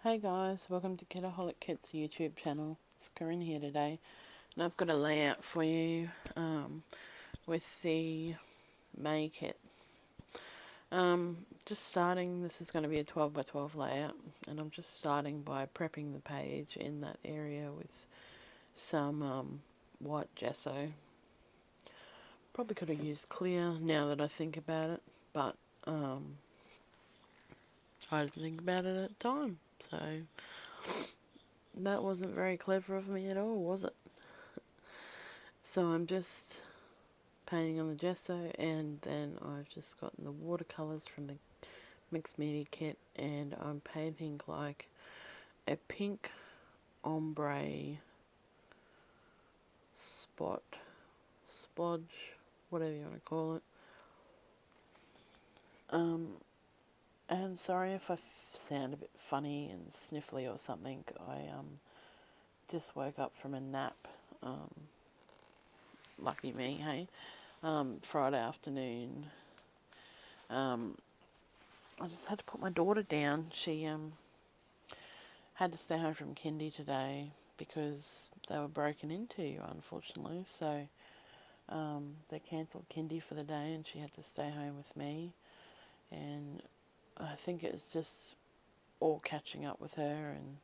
Hey guys, welcome to Kitaholic Kits YouTube channel. It's Corrine here today, and I've got a layout for you with the May kit. Just starting, this is going to be a 12 by 12 layout, and I'm just starting by prepping the page in that area with some white gesso. Probably could have used clear now that I think about it, but I didn't think about it at the time, so that wasn't very clever of me at all, was it? So I'm just painting on the gesso, and then I've just gotten the watercolours from the mixed media kit, and I'm painting like a pink ombre spot, splodge, whatever you want to call it. And sorry if I sound a bit funny and sniffly or something. I just woke up from a nap. Lucky me, hey. Friday afternoon. I just had to put my daughter down. She had to stay home from kindy today because they were broken into, unfortunately. So they cancelled kindy for the day, and she had to stay home with me. And I think it's just all catching up with her and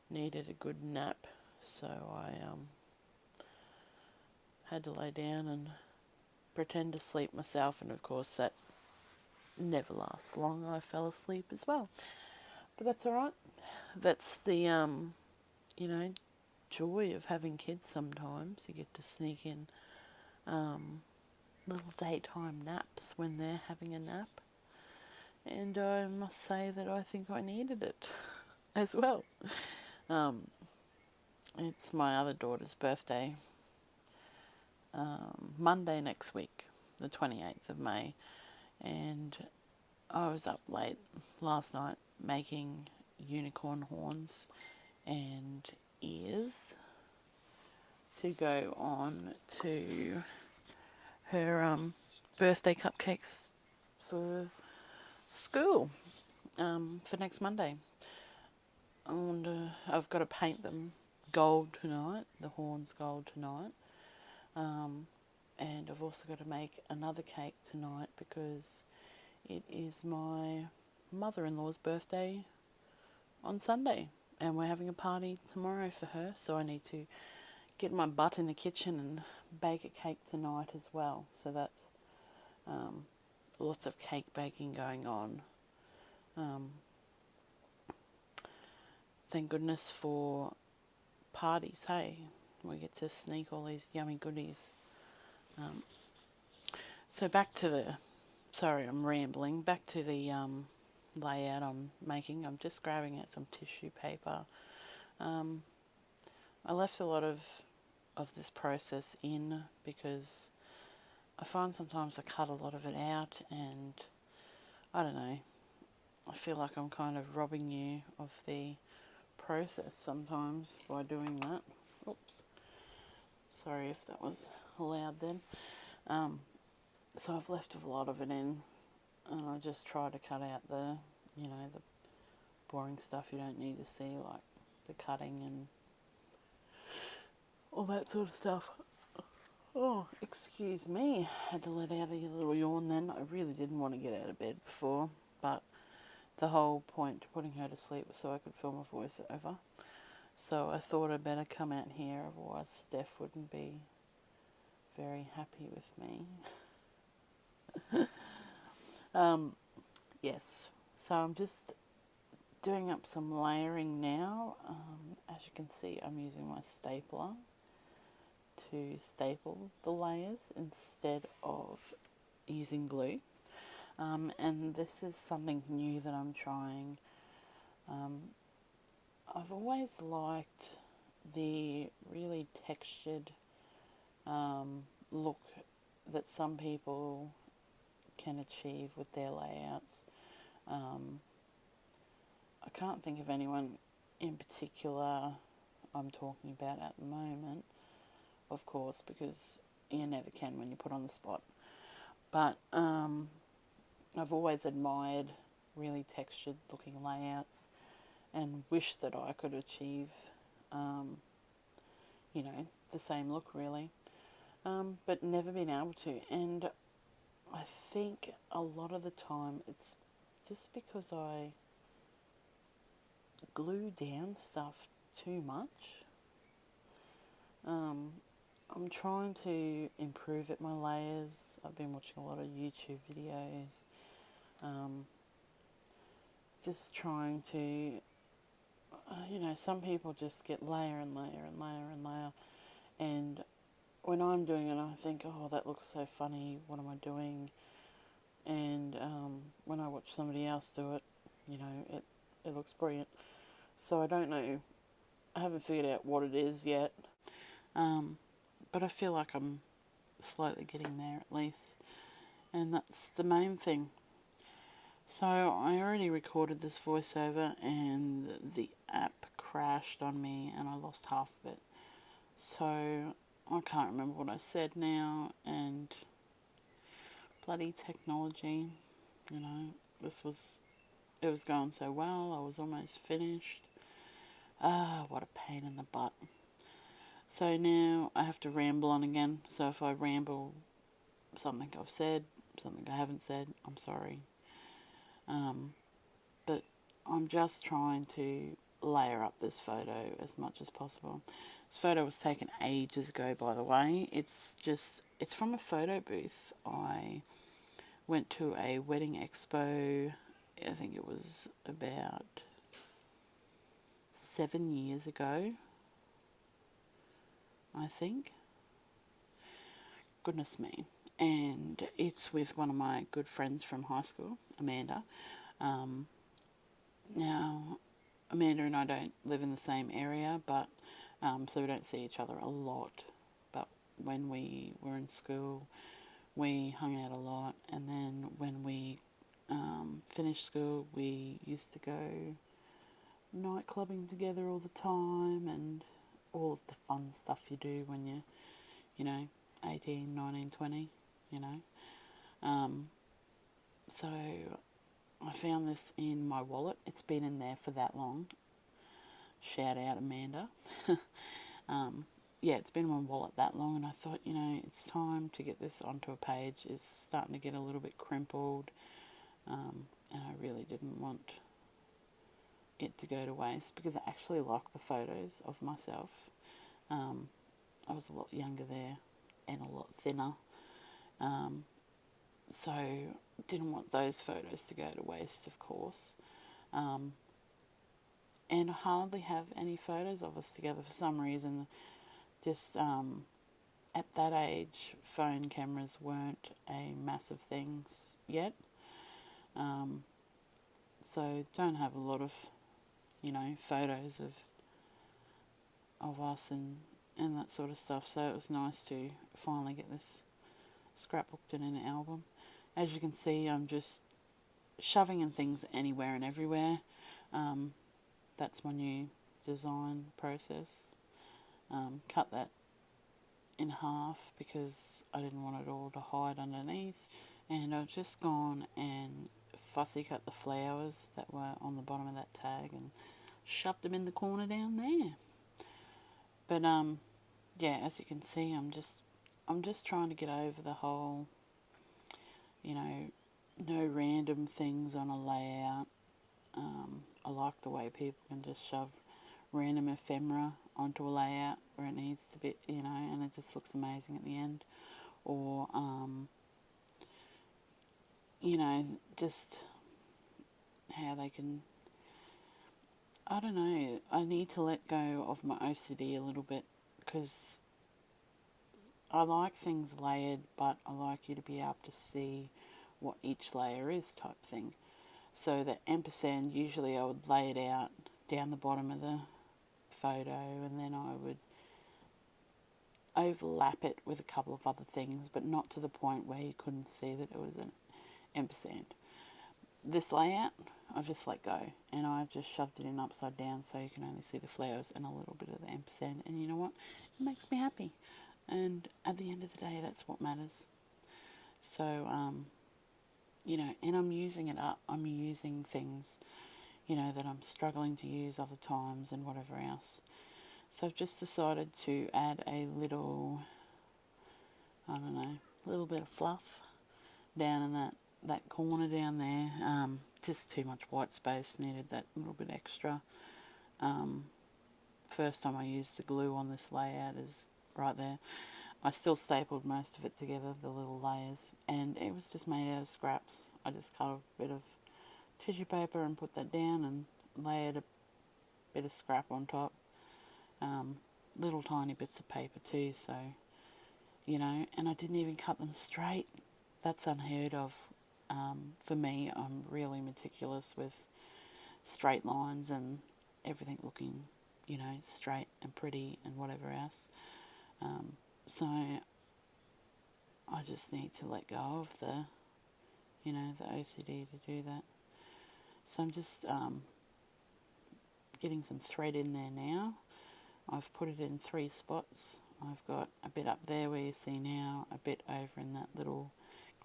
needed a good nap. So I had to lay down and pretend to sleep myself, and of course that never lasts long. I fell asleep as well, but that's all right. That's the joy of having kids. Sometimes you get to sneak in little daytime naps when they're having a nap, and I must say that I think I needed it as well. It's my other daughter's birthday, Monday next week, the 28th of May, and I was up late last night making unicorn horns and ears to go on to her birthday cupcakes for school for next Monday. And I've got to paint them gold tonight, the horns gold tonight. And I've also got to make another cake tonight because it is my mother-in-law's birthday on Sunday, and we're having a party tomorrow for her, so I need to get my butt in the kitchen and bake a cake tonight as well. So that's lots of cake baking going on. Thank goodness for parties, hey? We get to sneak all these yummy goodies. So back to the, sorry I'm rambling, back to the layout I'm making. I'm just grabbing out some tissue paper. I left a lot of this process in because I find sometimes I cut a lot of it out, and I don't know, I feel like I'm kind of robbing you of the process sometimes by doing that. Oops, sorry if that was loud then. So I've left a lot of it in, and I just try to cut out the boring stuff you don't need to see, like the cutting and all that sort of stuff. Oh, excuse me. Had to let out a little yawn then. I really didn't want to get out of bed before, but the whole point to putting her to sleep was so I could film a voiceover. So I thought I'd better come out here, otherwise Steph wouldn't be very happy with me. Yes, so I'm just doing up some layering now. As you can see, I'm using my stapler to staple the layers instead of using glue. And this is something new that I'm trying. I've always liked the really textured look that some people can achieve with their layouts. I can't think of anyone in particular I'm talking about at the moment, of course, because you never can when you put on the spot. But I've always admired really textured looking layouts, and wish that I could achieve, you know, the same look really, but never been able to. And I think a lot of the time it's just because I glue down stuff too much. I'm trying to improve at my layers. I've been watching a lot of YouTube videos, just trying to, you know, some people just get layer and layer and layer and layer, and when I'm doing it I think, oh, that looks so funny, what am I doing? And when I watch somebody else do it, you know, it looks brilliant. So I don't know, I haven't figured out what it is yet, but I feel like I'm slowly getting there at least, and that's the main thing. So I already recorded this voiceover and the app crashed on me and I lost half of it. So I can't remember what I said now, and bloody technology, you know, it was going so well, I was almost finished. What a pain in the butt. So now I have to ramble on again. So if I ramble something I've said, something I haven't said, I'm sorry. But I'm just trying to layer up this photo as much as possible. This photo was taken ages ago, by the way. It's from a photo booth. I went to a wedding expo, I think it was about 7 years ago, I think. Goodness me. And it's with one of my good friends from high school, Amanda. Now, Amanda and I don't live in the same area, but so we don't see each other a lot. But when we were in school, we hung out a lot. And then when we finished school, we used to go night clubbing together all the time, and all of the fun stuff you do when you're, you know, 18, 19, 20, you know. So I found this in my wallet. It's been in there for that long. Shout out Amanda. Yeah, it's been in my wallet that long, and I thought, you know, it's time to get this onto a page. It's starting to get a little bit crimpled, and I really didn't want it to go to waste, because I actually like the photos of myself. I was a lot younger there and a lot thinner, so didn't want those photos to go to waste, of course. And I hardly have any photos of us together for some reason. Just at that age, phone cameras weren't a massive thing yet, so don't have a lot of, you know, photos of us and that sort of stuff. So it was nice to finally get this scrapbooked in an album. As you can see, I'm just shoving in things anywhere and everywhere. That's my new design process. Cut that in half because I didn't want it all to hide underneath. And I've just gone and fussy cut the flowers that were on the bottom of that tag and shoved them in the corner down there. But yeah, as you can see, I'm just trying to get over the whole, you know, no random things on a layout. I like the way people can just shove random ephemera onto a layout where it needs to be, you know, and it just looks amazing at the end. Or, you know, just how they can, I don't know, I need to let go of my OCD a little bit, because I like things layered, but I like you to be able to see what each layer is, type thing. So the ampersand, usually I would lay it out down the bottom of the photo, and then I would overlap it with a couple of other things, but not to the point where you couldn't see that it was an ampersand. This layout, I've just let go, and I've just shoved it in upside down so you can only see the flowers and a little bit of the ampersand, and you know what? It makes me happy, and at the end of the day, that's what matters. So, you know, and I'm using it up. I'm using things, you know, that I'm struggling to use other times and whatever else. So I've just decided to add a little, I don't know, a little bit of fluff down in that corner down there. Just too much white space, needed that little bit extra. First time I used the glue on this layout is right there. I still stapled most of it together, the little layers, and it was just made out of scraps. I just cut a bit of tissue paper and put that down and layered a bit of scrap on top. Little tiny bits of paper too, so, you know, and I didn't even cut them straight. That's unheard of. For me, I'm really meticulous with straight lines and everything looking, you know, straight and pretty and whatever else. So I just need to let go of the, you know, the OCD to do that. So I'm just getting some thread in there now. I've put it in 3 spots. I've got a bit up there where you see now, a bit over in that little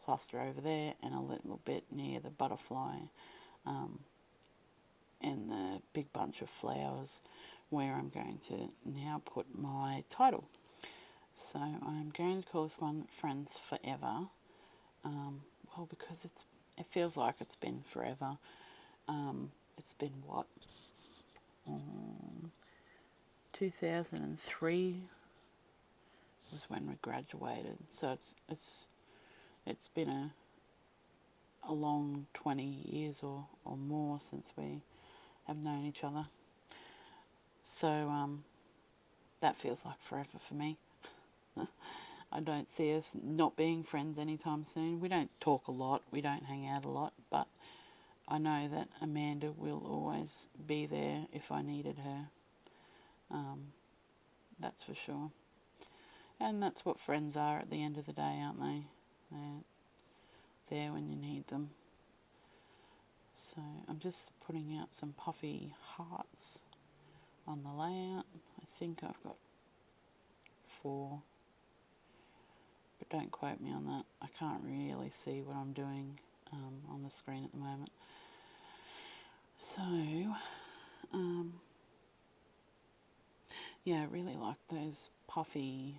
cluster over there, and a little bit near the butterfly and the big bunch of flowers where I'm going to now put my title. So I'm going to call this one Friends Forever. Well, because it feels like it's been forever. It's been what? 2003 was when we graduated. So it's been a long 20 years or more since we have known each other. So that feels like forever for me. I don't see us not being friends anytime soon. We don't talk a lot, we don't hang out a lot, but I know that Amanda will always be there if I needed her. That's for sure. And that's what friends are at the end of the day, aren't they? They're there when you need them. So I'm just putting out some puffy hearts on the layout. I think I've got 4, but don't quote me on that. I can't really see what I'm doing on the screen at the moment. So yeah, I really like those puffy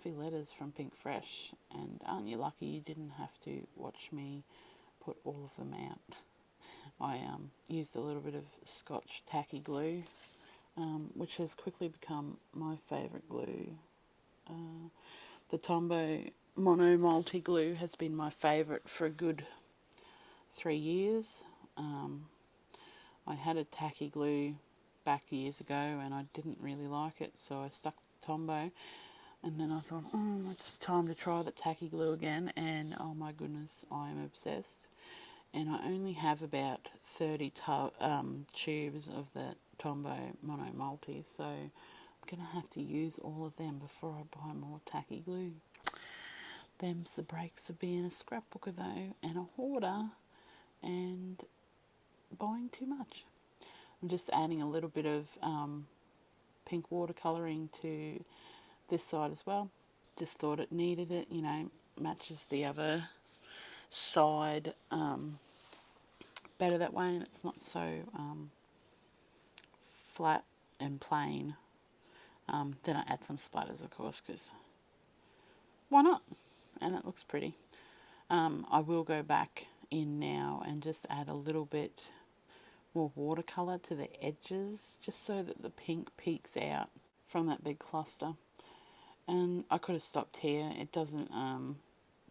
letters from Pink Fresh, and aren't you lucky you didn't have to watch me put all of them out. I used a little bit of Scotch tacky glue, which has quickly become my favourite glue. The Tombow Mono Multi Glue has been my favourite for a good 3 years. I had a tacky glue back years ago and I didn't really like it, so I stuck with Tombow, and then I thought, it's time to try the tacky glue again, and oh my goodness, I am obsessed. And I only have about 30 tubes of the Tombow Mono Multi, so I'm going to have to use all of them before I buy more tacky glue. Them's the breaks of being a scrapbooker though, and a hoarder, and buying too much. I'm just adding a little bit of pink watercolouring to this side as well. Just thought it needed it, you know, matches the other side better that way, and it's not so flat and plain. Then I add some splatters, of course, because why not? And it looks pretty. I will go back in now and just add a little bit more watercolour to the edges, just so that the pink peeks out from that big cluster. And I could have stopped here. It doesn't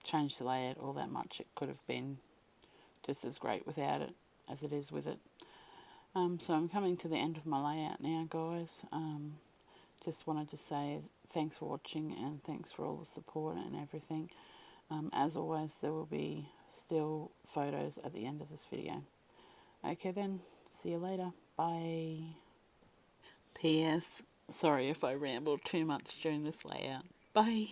change the layout all that much. It could have been just as great without it as it is with it. So I'm coming to the end of my layout now, guys. Just wanted to say thanks for watching and thanks for all the support and everything. As always, there will be still photos at the end of this video. Okay then, see you later. Bye. P.S. Sorry if I rambled too much during this layout. Bye.